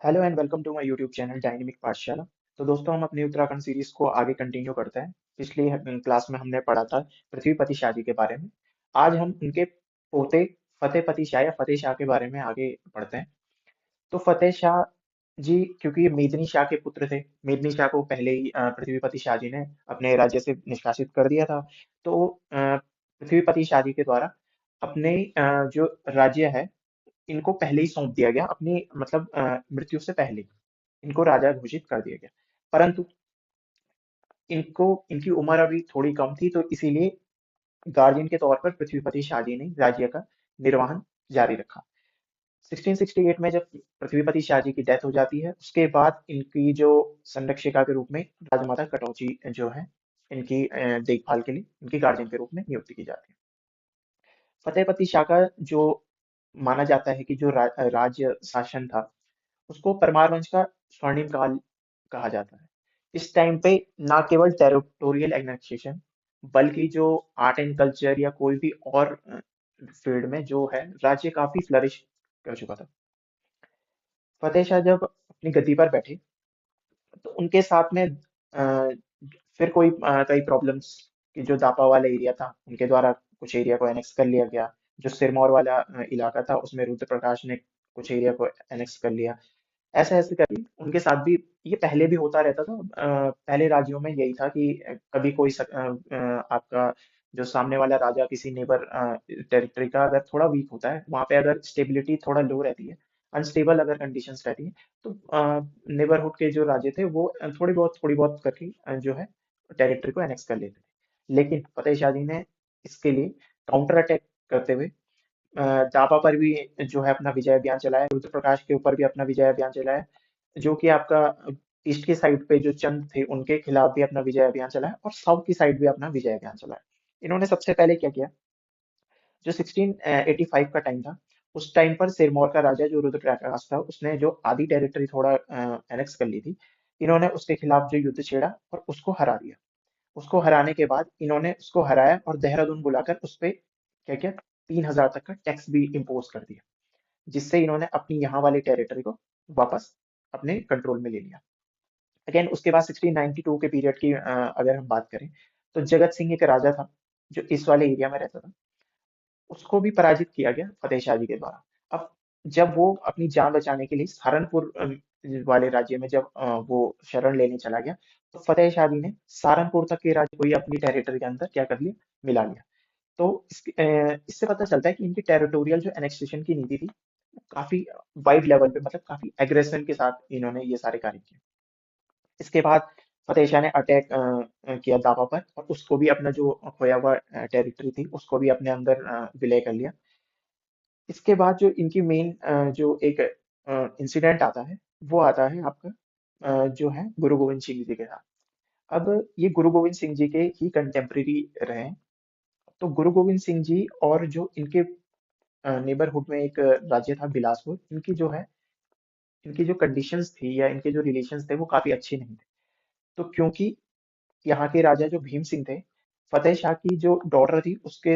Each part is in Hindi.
Hello and welcome to my YouTube channel dynamic Pathshala. तो दोस्तों, हम अपनी उत्तराखंड सीरीज को आगे कंटिन्यू करते हैं। पिछली क्लास में हमने पढ़ा था पृथ्वीपति शाह जी के बारे में। आज हम उनके पोते फतेहपति शाह या फतेह शाह के बारे में आगे पढ़ते हैं। तो फतेह शाह जी, क्योंकि ये मेदिनी शाह के पुत्र थे, मेदिनी शाह को पहले ही पृथ्वीपति शाह जी ने अपने राज्य से निष्कासित कर दिया था। तो पृथ्वीपति शाह जी के द्वारा अपने जो राज्य है, इनको पहले ही सौंप दिया गया, अपनी मतलब मृत्यु से पहले इनको राजा घोषित कर दिया गया। परंतु इनको इनकी उम्र अभी थोड़ी कम थी, तो इसीलिए गार्जियन के तौर पर पृथ्वीपति शाह जी ने राज्य का निर्वहन जारी रखा। 1668 में जब पृथ्वीपति शाह जी की डेथ हो जाती है, उसके बाद इनकी जो संरक्षिका के रूप में राजमाता कटौची जो है, इनकी देखभाल के लिए इनकी गार्जियन के रूप में नियुक्ति की जाती है। फतेहपति शाह का जो माना जाता है कि जो राज्य शासन था, उसको परमार वंश का स्वर्णिम काल कहा जाता है। इस टाइम पे ना केवल टेरिटोरियल एग्नेक्सेशन, बल्कि जो आर्ट एंड कल्चर या कोई भी और फील्ड में जो है, राज्य काफी फ्लरिश कर चुका था। फतेह शाह जब अपनी गद्दी पर बैठे, तो उनके साथ में फिर कई प्रॉब्लम्स कि जो दापा वाला एरिया था, उनके द्वारा कुछ एरिया को एनेक्स कर लिया गया। जो सिरमौर वाला इलाका था, उसमें रुद्र प्रकाश ने कुछ एरिया को एनेक्स कर लिया। ऐसे ऐसे करके उनके साथ भी ये पहले भी होता रहता था। पहले राज्यों में यही था कि कभी आपका जो सामने वाला राजा किसी नेबर टेरिटरी का अगर थोड़ा वीक होता है, वहां पे अगर स्टेबिलिटी थोड़ा लो रहती है, अनस्टेबल अगर कंडीशंस रहती है, तो नेबरहुड के जो राज्य थे वो थोड़ी बहुत करके जो है टेरिटरी को एनेक्स कर लेते थे। लेकिन फतेह शाह जी ने इसके लिए काउंटर अटैक करते हुए दापा पर भी जो है अपना विजय अभियान चलाया, रुद्र प्रकाश के ऊपर भी अपना विजय अभियान चलाया, जो कि आपका ईस्ट की साइड पे जो चंद थे उनके खिलाफ भी अपना विजय अभियान चलाया, और साउथ की साइड भी अपना विजय अभियान चलाया। इन्होंने सबसे पहले क्या किया, जो 1685 का टाइम था, उस टाइम पर सिरमौर का राजा जो रुद्र प्रकाश था, उसने जो आधी टेरिटरी थोड़ा एनेक्स कर ली थी, इन्होंने उसके खिलाफ जो युद्ध छेड़ा और उसको हरा दिया। उसको हराने के बाद इन्होंने उसको हराया और देहरादून बुलाकर उस पे क्या किया, 3000 तक का टैक्स भी इम्पोज कर दिया, जिससे इन्होंने अपनी यहाँ वाली टेरिटरी को वापस अपने कंट्रोल में ले लिया। अगेन उसके बाद 1692 के पीरियड की अगर हम बात करें, तो जगत सिंह एक राजा था जो इस वाले एरिया में रहता था। उसको भी पराजित किया गया फतेह शाह जी के द्वारा। अब जब वो अपनी जान बचाने के लिए सहारनपुर वाले राज्य में जब वो शरण लेने चला गया, तो फतेह शाह जी ने सहारनपुर तक के राज्य को ही अपनी टेरिटरी के अंदर क्या कर लिया, मिला लिया। तो इससे पता चलता है कि इनकी टेरिटोरियल जो एनेक्सेशन की नीति थी, काफी वाइड लेवल पे, मतलब काफी एग्रेशन के साथ इन्होंने ये सारे कार्य किए। इसके बाद फतेह शाह ने अटैक किया दावा पर, और उसको भी अपना जो खोया हुआ टेरिटरी थी उसको भी अपने अंदर विलय कर लिया। इसके बाद जो इनकी मेन जो एक इंसिडेंट आता है, वो आता है आपका जो है गुरु गोविंद सिंह जी के साथ। अब ये गुरु गोविंद सिंह जी के ही कंटेम्प्रेरी रहे हैं। तो गुरु गोविंद सिंह जी और जो इनके नेबरहुड में एक राज्य था बिलासपुर, इनकी जो है, इनकी जो कंडीशंस थी या इनके जो रिलेशंस थे, वो काफी अच्छे नहीं थे। तो क्योंकि यहाँ के राजा जो भीम सिंह थे, फतेह शाह की जो डॉटर थी उसके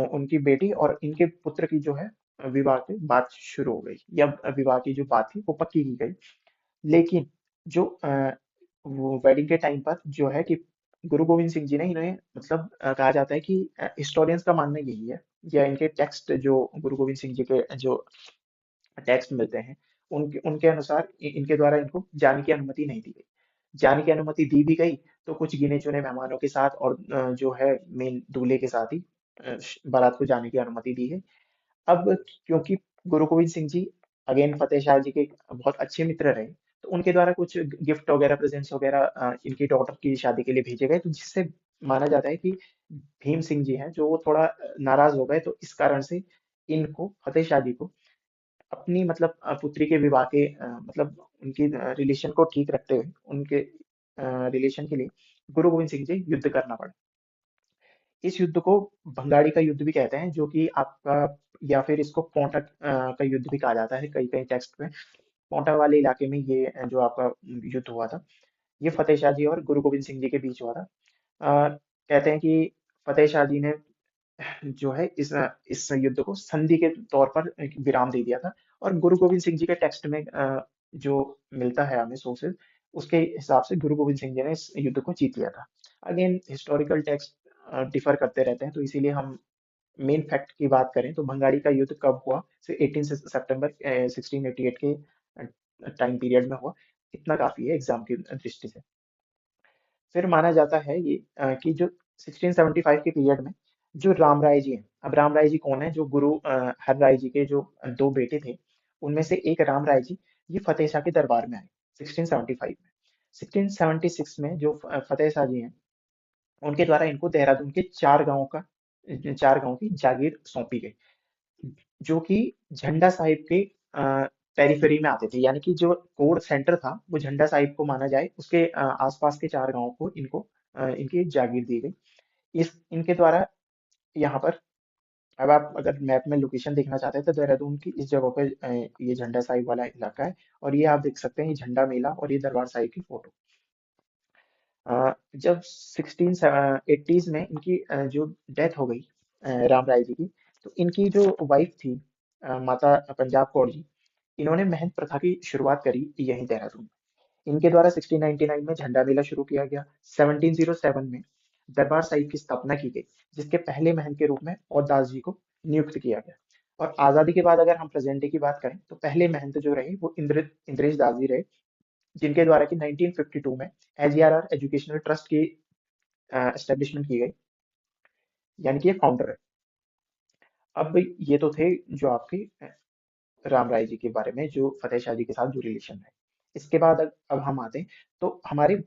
उनकी बेटी और इनके पुत्र की जो है विवाह की बात शुरू हो गई, या विवाह की जो बात थी वो पक्की की गई। लेकिन जो वो वेडिंग के टाइम पर जो है कि गुरु गोविंद सिंह जी ने इन्हें, मतलब कहा जाता है कि हिस्टोरियंस का मानना यही है, या इनके टेक्स्ट जो गुरु गोविंद सिंह जी के जो टेक्स्ट मिलते हैं, उनके उनके अनुसार इनके द्वारा इनको जाने की अनुमति नहीं दी गई। जाने की अनुमति दी भी गई, तो कुछ गिने चुने मेहमानों के साथ और जो है मेन दूल्हे के साथ ही बारात को जाने की अनुमति दी है। अब क्योंकि गुरु गोविंद सिंह जी अगेन फतेह शाह जी के बहुत अच्छे मित्र रहे, तो उनके द्वारा कुछ गिफ्ट वगैरह, प्रेजेंट्स वगैरह इनकी डॉटर की शादी के लिए भेजे गए, तो जिससे माना जाता है कि भीम सिंह जी हैं जो वो थोड़ा नाराज हो गए, तो इस कारण से इनको, फतेह शाह जी को, अपनी मतलब पुत्री के विवाह के मतलब उनकी रिलेशन को ठीक रखते हुए उनके रिलेशन के लिए गुरु गोविंद सिंह जी युद्ध करना पड़ा। इस युद्ध को भंगाड़ी का युद्ध भी कहते हैं, जो कि आपका, या फिर इसको पोंटा का युद्ध भी कहा जाता है कई कई टेक्स्ट में। पोंटा वाले इलाके में ये जो आपका युद्ध हुआ था, ये फतेह शाह जी और गुरु गोविंद सिंह जी के बीच हुआ था। कहते हैं कि फतेह शाह जी ने जो है इस युद्ध को संधि के तौर पर एक विराम दे दिया था, और गुरु गोविंद सिंह जी के टेक्स्ट में जो मिलता है हमें सोर्सेज, उसके हिसाब से गुरु गोविंद सिंह जी ने इस युद्ध को जीत लिया था। अगेन हिस्टोरिकल टेक्स्ट डिफर करते रहते हैं, तो इसीलिए हम मेन फैक्ट की बात करें तो भंगाड़ी का युद्ध कब हुआ, सिर्फ 18 सितंबर 1688 के टाइम पीरियड में हुआ। इतना काफी है एग्जाम की दृष्टि से। फिर माना जाता है ये कि जो 1675 के पीरियड में जो राम राय जी हैं, अब राम राय जी कौन है, जो गुरु हर राय जी के जो दो बेटे थे, उनमें से एक राम राय जी, ये फतेह शाह के दरबार में आए 1675 में। 1676 में जो फतेह शाह जी हैं, उनके द्वारा इनको देहरादून के चार गांव की जागीर सौंपी गई, जो कि झंडा साहिब के पेरिफेरी में आते थे, यानी कि जो कोर सेंटर था वो झंडा साहिब को माना जाए, उसके आसपास के चार गांवों को इनको इनकी जागीर दी गई। इस इनके द्वारा यहाँ पर, अब आप अगर मैप में लोकेशन देखना चाहते हैं तो देहरादून की इस जगह पे ये झंडा साहिब वाला इलाका है, और ये आप देख सकते हैं, ये झंडा मेला और ये दरबार साहिब की फोटो। जब 1680s में इनकी जो डेथ हो गई राम राय जी की, तो इनकी जो वाइफ थी माता पंजाब कौर जी, इन्होंने महंत प्रथा की शुरुआत करी यहीं देहरादून में। इनके द्वारा 1699 में झंडा मेला शुरू किया गया। 1707 में दरबार साहिब की स्थापना की गई, जिसके पहले महंत के रूप में औरदास जी को नियुक्त किया गया। और आजादी के बाद अगर हम प्रेजेंट डे की बात करें तो पहले महंत जो रहे वो इंद्रेश दास जी रहे, जिनके द्वारा कि 1952 में एजीआरआर एजुकेशनल ट्रस्ट की एस्टेब्लिशमेंट की गई, यानी कि ये फाउंडर है। अब ये तो थे जो आपके राम राय जी के बारे में, जो फतेह शाह जी के साथ जो रिलेशन है। इसके बाद अब हम आते हैं तो हमारे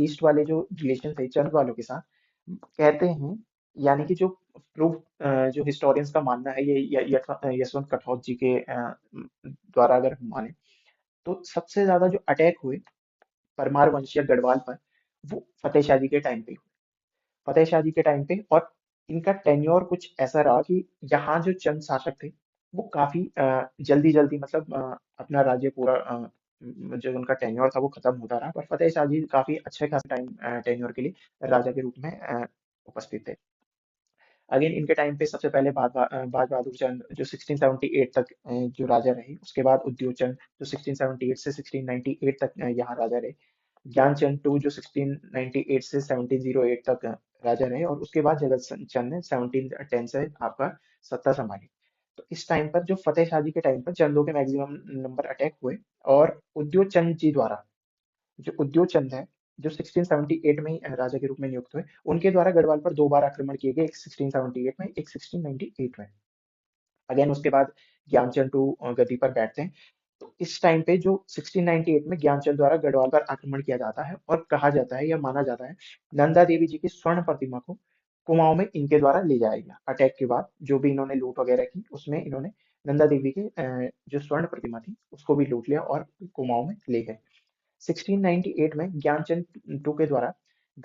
ईस्ट वाले जो रिलेशन थे चंद वालों के साथ, कहते हैं, यानी कि जो प्रूफ, जो हिस्टोरियंस का मानना है, ये यशवंत कठौत जी के द्वारा अगर हम माने, तो सबसे ज्यादा जो अटैक हुए परमार वंश या गढ़वाल पर, वो फतेह शाह जी के टाइम पे हुए। फतेह शाह जी के टाइम पे, और इनका टेन्योर कुछ ऐसा रहा कि यहाँ जो चंद शासक थे वो काफी जल्दी जल्दी, मतलब अपना राज्य पूरा जो उनका टेन्योर था वो खत्म होता रहा, पर फतेह शाह जी काफी अच्छे खासे टाइम टेन्योर के लिए राजा के रूप में उपस्थित थे। अगेन इनके टाइम पे सबसे पहले बाज बहादुर चंद जो 1678 तक जो राजा रहे, उसके बाद उदय चंद जो 1678 से 1698 तक यहाँ राजा रहे, ज्ञानचंद टू जो 1698 से 1708 तक राजा रहे, और उसके बाद जगत चंद ने 1710 से आपका सत्ता संभाली। तो इस टाइम पर जो फतेह शाह जी के टाइम पर चंदों के मैक्सिमम नंबर अटैक हुए, और उद्योग चंद जी द्वारा, जो उद्योग चंद है, जो 1678 में ही राजा के रूप में नियुक्त हुए, उनके द्वारा गढ़वाल पर दो बार आक्रमण किए गए, एक 1678 में, एक 1698 में। अगेन उसके बाद ज्ञानचंद टू गद्दी पर बैठते हैं। तो इस टाइम पे जो 1698 में ज्ञानचंद द्वारा गढ़वाल पर आक्रमण किया जाता है, और कहा जाता है या माना जाता है नंदा देवी जी की स्वर्ण प्रतिमा को कुमाऊं में इनके द्वारा ले जाया गया। अटैक के बाद जो भी इन्होंने लूट वगैरह की, उसमें इन्होंने नंदा देवी के जो स्वर्ण प्रतिमा थी उसको भी लूट लिया और कुमाऊं में ले गए। 1698 में ज्ञानचंद टू के द्वारा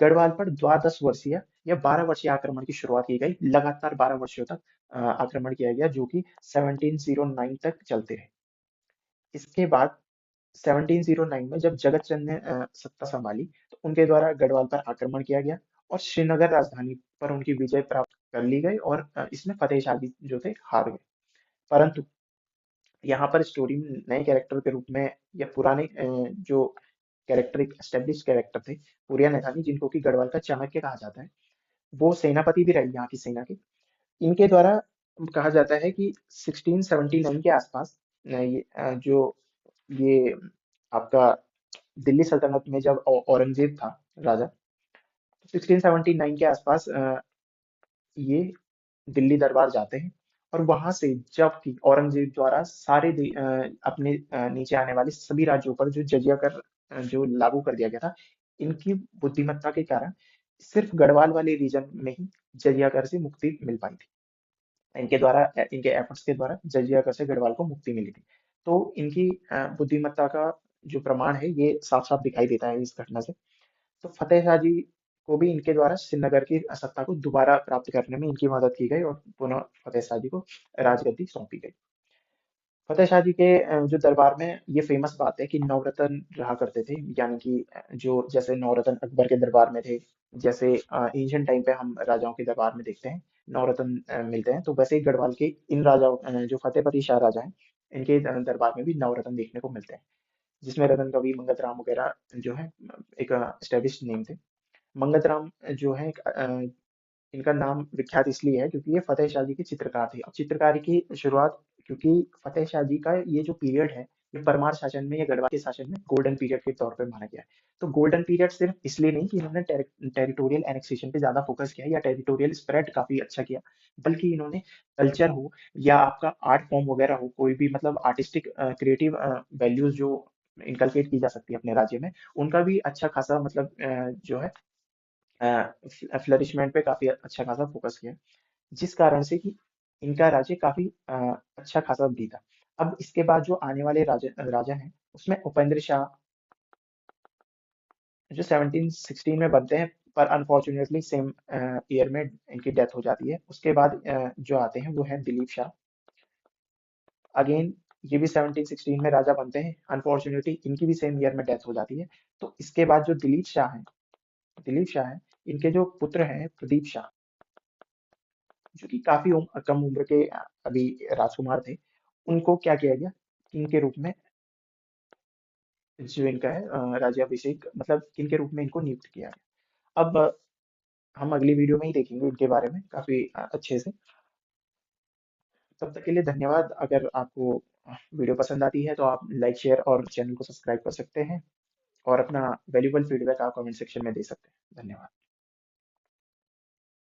गढ़वाल पर द्वादश वर्षीय या 12 वर्षीय आक्रमण की शुरुआत की गई। लगातार 12 वर्षों तक आक्रमण किया गया, जो कि 1709 तक चलते रहे। इसके बाद 1709 में जब जगत चंद ने सत्ता संभाली, तो उनके द्वारा गढ़वाल पर आक्रमण किया गया, और श्रीनगर राजधानी पर उनकी विजय प्राप्त कर ली गई, और इसमें फतेह शाह जी जो थे हार गए। परंतु यहाँ पर स्टोरी में नए कैरेक्टर के रूप में, या पुराने जो कैरेक्टर, एक एस्टेब्लिश कैरेक्टर थे पुरिया नैथानी, जिनको कि गढ़वाल का चाणक्य कहा जाता है, वो सेनापति भी रहे यहाँ की सेना के। इनके द्वारा कहा जाता है कि 1679 के आसपास जो ये आपका दिल्ली सल्तनत में जब औरंगजेब था राजा, 1679 के आसपास ये दिल्ली दरबार जाते हैं, और वहां से जबकि औरंगजेब द्वारा अपने नीचे आने वाले सभी राज्यों पर जो जजिया कर जो लागू कर दिया गया था, इनकी बुद्धिमत्ता के कारण सिर्फ गढ़वाल वाले रीजन में ही जजिया कर से मुक्ति मिल पाई थी। इनके द्वारा इनके एफर्ट्स के द्वारा जजिया कर से गढ़वाल को मुक्ति मिली थी। तो इनकी बुद्धिमत्ता का जो प्रमाण है ये साफ साफ दिखाई देता है इस घटना से। तो फतेह शाह जी को भी इनके द्वारा श्रीनगर की सत्ता को दोबारा प्राप्त करने में इनकी मदद की गई, और पुनः फतेह शाह जी को राजगद्दी सौंपी गई। फतेह शाह जी के जो दरबार में ये फेमस बात है कि नवरत्न रहा करते थे, यानी कि जो जैसे नवरत्न अकबर के दरबार में थे, जैसे एंशियंट टाइम पे हम राजाओं के दरबार में देखते हैं नवरत्न मिलते हैं, तो वैसे ही गढ़वाल के इन राजाओं जो फतेहपति शाह राजा हैं, इनके दरबार में भी नवरत्न देखने को मिलते हैं, जिसमें रतन कवि, मंगत राम वगैरह जो है एक एस्टेब्लिश्ड नेम थे। मंगत राम जो है इनका नाम विख्यात इसलिए है क्योंकि ये फतेह शाह जी के चित्रकार थे। अब चित्रकारी की शुरुआत, क्योंकि फतेह शाह जी का ये जो पीरियड है, ये परमार शासन में या गढ़वाल के शासन में गोल्डन पीरियड के तौर पे माना गया है। तो गोल्डन पीरियड सिर्फ इसलिए नहीं कि इन्होंने टेरिटोरियल एनेक्सेशन पे ज्यादा फोकस किया या टेरिटोरियल स्प्रेड काफी अच्छा किया, बल्कि इन्होंने कल्चर हो या आपका आर्ट फॉर्म वगैरह हो, कोई भी मतलब आर्टिस्टिक क्रिएटिव वैल्यूज जो इनकलकेट की जा सकती है अपने राज्य में, उनका भी अच्छा खासा मतलब जो है फ्लरिशमेंट पे काफी अच्छा खासा फोकस किया, जिस कारण से कि इनका राज्य काफी अच्छा खासा भी था। अब इसके बाद जो आने वाले राजा राजा हैं, उसमें उपेंद्र शाह जो 1716 में बनते हैं, पर अनफॉर्चुनेटली सेम ईयर में इनकी डेथ हो जाती है। उसके बाद जो आते हैं वो है दिलीप शाह। अगेन ये भी 1716 में राजा बनते हैं, अनफॉर्चुनेटली इनकी भी सेम ईयर में डेथ हो जाती है। तो इसके बाद जो दिलीप शाह हैं, इनके जो पुत्र हैं प्रदीप शाह, जो कि काफी कम उम्र के अभी राजकुमार थे, उनको क्या किया गया, किंग के रूप में जो इनका है राज्याभिषेक मतलब किंग के रूप में इनको नियुक्त किया गया। अब हम अगली वीडियो में ही देखेंगे इनके बारे में काफी अच्छे से। तब तक के लिए धन्यवाद। अगर आपको वीडियो पसंद आती है तो आप लाइक, शेयर और चैनल को सब्सक्राइब कर सकते हैं, और अपना वैल्यूबल फीडबैक आप कमेंट सेक्शन में दे सकते हैं। धन्यवाद।